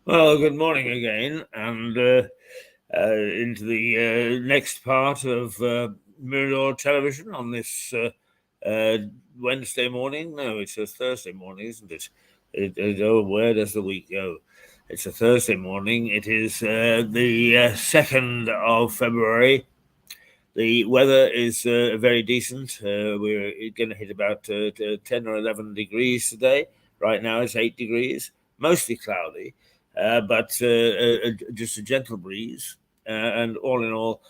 Well, good morning again, and into the next part of Mirador Television on this Wednesday morning. No, it's a Thursday morning, isn't it? Oh, where does the week go? It's a Thursday morning. It is the 2nd of February. The weather is very decent. We're going to hit about 10 or 11 degrees today. Right now it's 8 degrees, mostly cloudy, but just a gentle breeze. And all in all,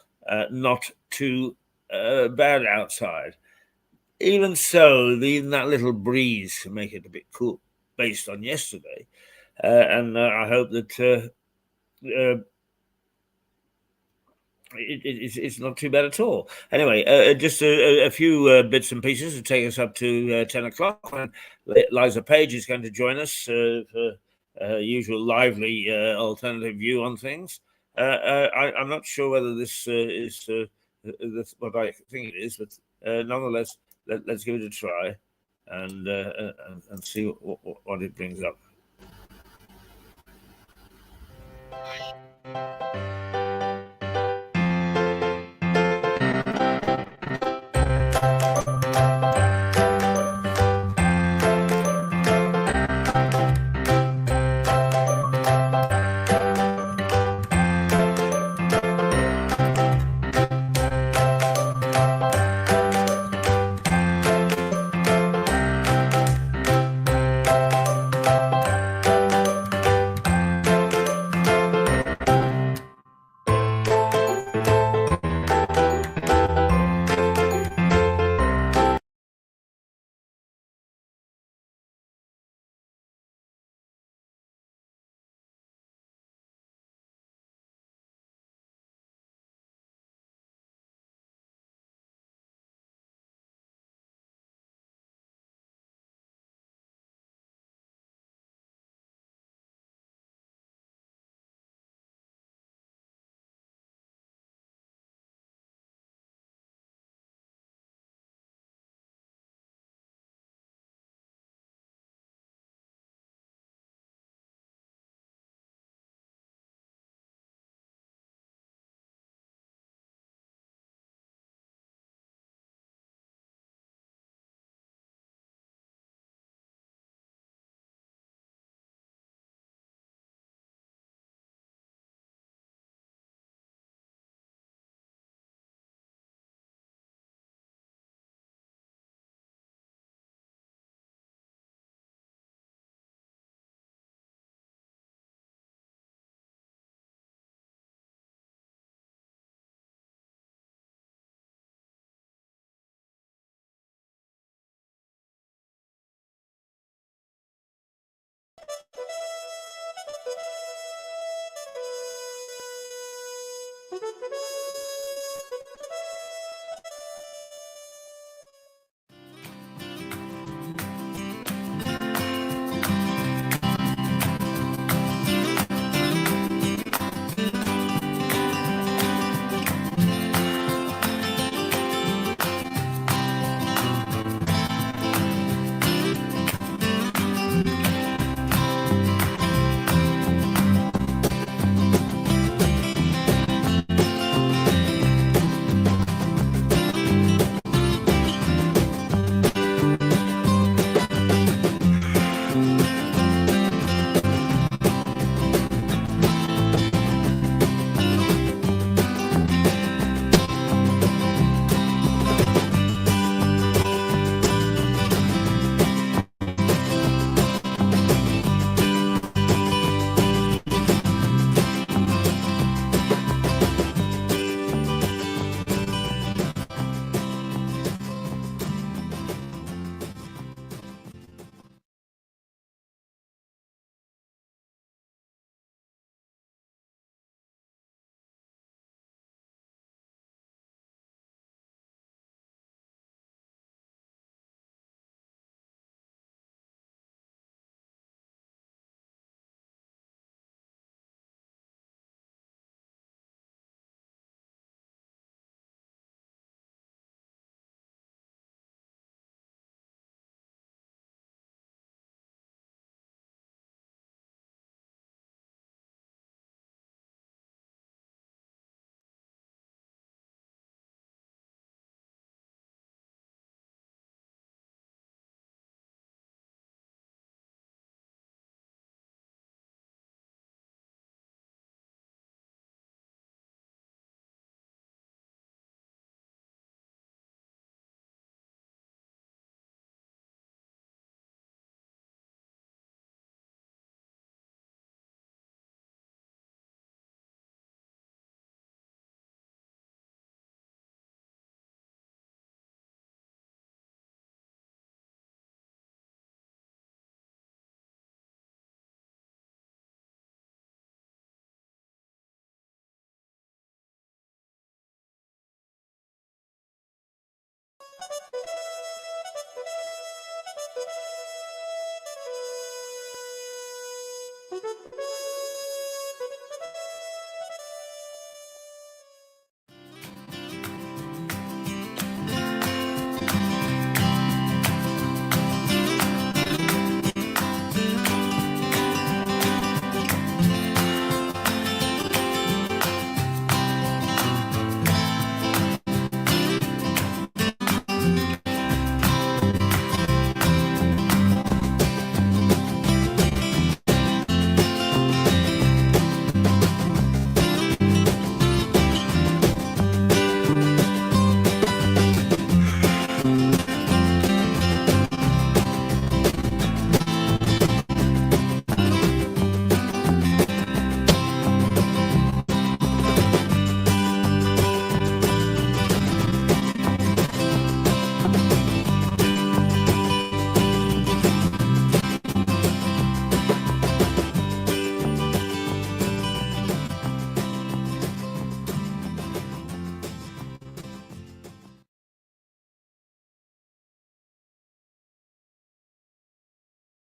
not too bad outside. Even so, even that little breeze can make it a bit cool based on yesterday. And I hope that it's not too bad at all. Anyway, just a few bits and pieces to take us up to 10 o'clock. And Liza Page is going to join us for usual lively alternative view on things. I'm not sure whether this is what I think it is, but nonetheless, let's give it a try and see what it brings up.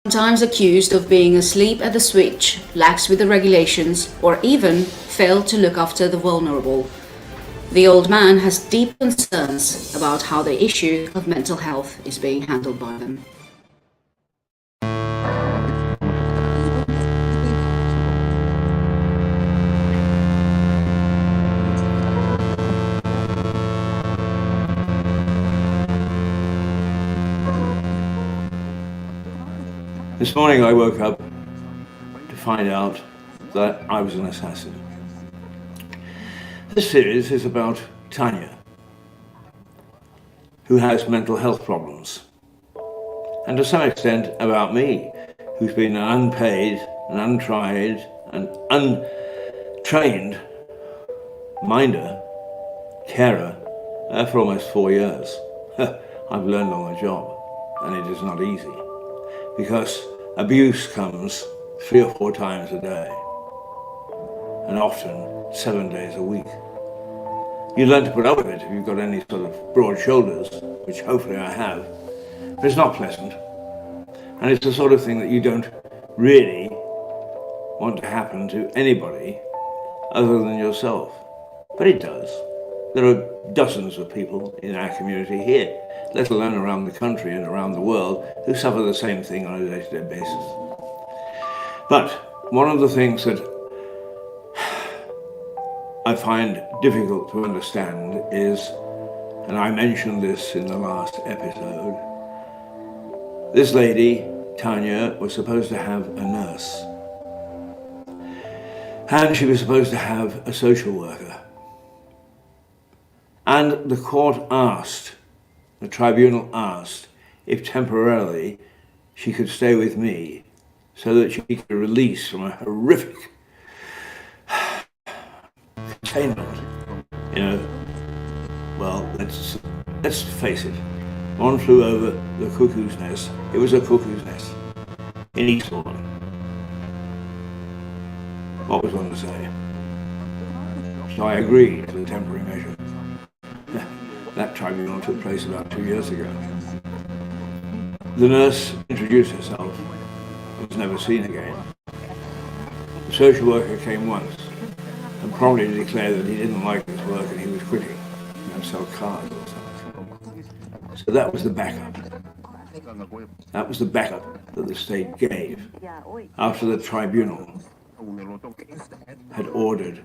Sometimes accused of being asleep at the switch, lax with the regulations, or even failed to look after the vulnerable. The old man has deep concerns about how the issue of mental health is being handled by them. This morning I woke up to find out that I was an assassin. This series is about Tanya, who has mental health problems, and to some extent about me, who's been an unpaid, an untried, and untrained minder, carer for almost 4 years. I've learned on the job, and it is not easy, because abuse comes 3 or 4 times a day, and often 7 days a week. You learn to put up with it if you've got any sort of broad shoulders, which hopefully I have, but it's not pleasant, and it's the sort of thing that you don't really want to happen to anybody other than yourself, but it does. There are dozens of people in our community here, let alone around the country and around the world, who suffer the same thing on a day-to-day basis. But one of the things that I find difficult to understand is, and I mentioned this in the last episode, this lady, Tanya, was supposed to have a nurse, and she was supposed to have a social worker. And the court asked, the tribunal asked, if temporarily she could stay with me so that she could be released from a horrific containment. Well, let's face it. One flew over the cuckoo's nest. It was a cuckoo's nest in Eastbourne. What was one to say? So I agreed to the temporary measure. That tribunal took place about 2 years ago. The nurse introduced herself and was never seen again. The social worker came once and promptly declared that he didn't like his work and he was quitting and sell cars or something. So that was the backup. That was the backup that the state gave after the tribunal had ordered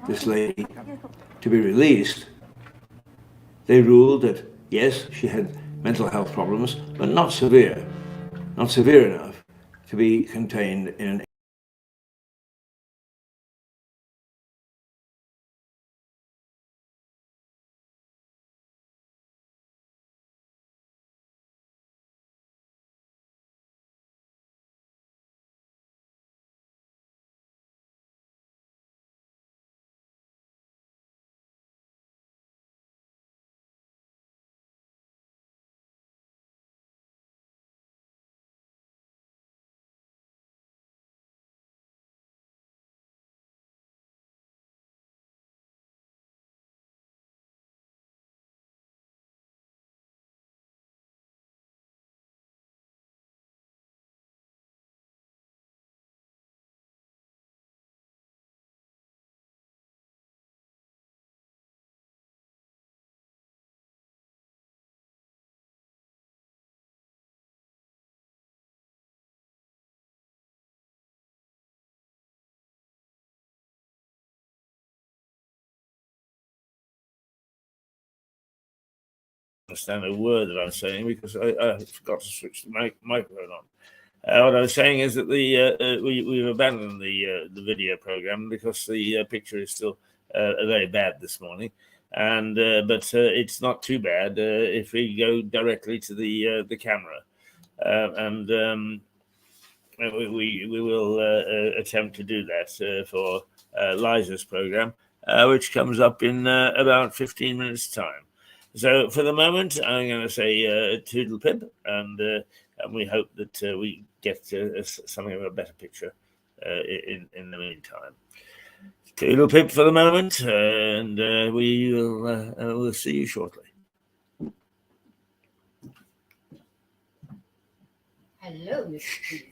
this lady to be released. They ruled that, yes, she had mental health problems, but not severe enough to be contained in an understand a word that I'm saying because I forgot to switch the microphone on. What I was saying is that we've abandoned the video program because the picture is still very bad this morning, and but it's not too bad if we go directly to the camera, and we will attempt to do that for Liza's program, which comes up in about 15 minutes' time. So for the moment, I'm going to say toodle pip, and we hope that we get something of a better picture in the meantime. Toodle pip for the moment, and we will see you shortly. Hello, Mr. Keith.